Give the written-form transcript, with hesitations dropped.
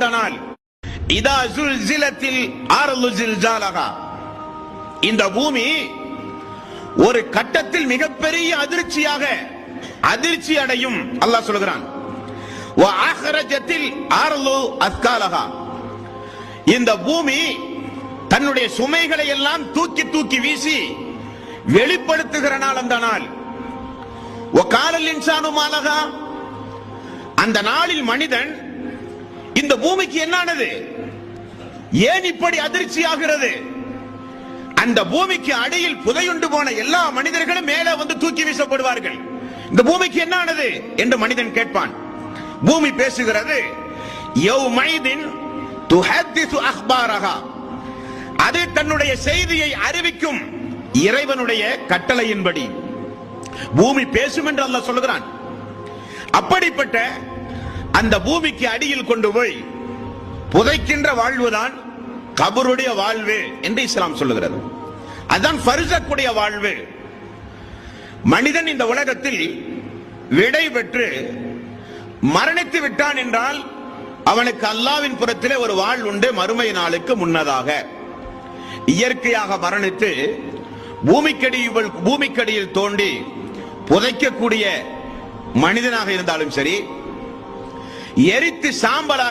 ஏற்பட்ட நாள், இதா ஜுல்சிலத்தில் அர்து ஜில்ஜாலஹா, இந்த பூமி ஒரு கட்டத்தில் மிகப்பெரிய அதிர்ச்சி அடையும். அல்லாஹ் சொல்கிறான், வ அஹ்ரஜத்தில் அர்து அஸ்காலஹா, இந்த பூமி தன்னுடைய சுமைகளை எல்லாம் தூக்கி தூக்கி வீசி வெளிப்படுத்துகிற நாள் அந்த நாள். வ காலல் இன்சானு மாலஹா, அந்த நாளில் மனிதன் இந்த பூமிக்கு என்னானது, ஏன் இப்படி அதிர்ச்சியாகிறது, அந்த பூமிக்கு அடியில் புதையுண்டு போன எல்லா மனிதர்களும் மேலே வந்து தூக்கி வீசப்படுவார்கள். இந்த பூமிக்கு என்னானது என்று மனிதன் கேட்பான். பூமி பேசுகிறது, யௌமைதின் துஹத்திசு அக்பாரஹா, அது தன்னுடைய செய்தியை அறிவிக்கும் இறைவனுடைய கட்டளையின்படி பூமி பேசும் என்று அல்லாஹ் சொல்கிறான். அப்படிப்பட்ட அந்த பூமிக்கு அடியில் கொண்டு போய் புதைக்கின்ற வாழ்வுதான் கபருடைய வாழ்வு என்று இஸ்லாம் சொல்லுகிறது. அதுதான் பர்ஸக்குடைய வாழ்வு. மனிதன் இந்த உலகத்தில் விடை பெற்று மரணித்து விட்டான் என்றால் அவனுக்கு அல்லாஹ்வின் புறத்திலே ஒரு வாழ்வு உண்டு. மறுமை நாளுக்கு முன்னதாக இயற்கையாக மரணித்து பூமிக்கடியில் தோண்டி புதைக்கக்கூடிய மனிதனாக இருந்தாலும் சரி, எரித்து சாம்பலா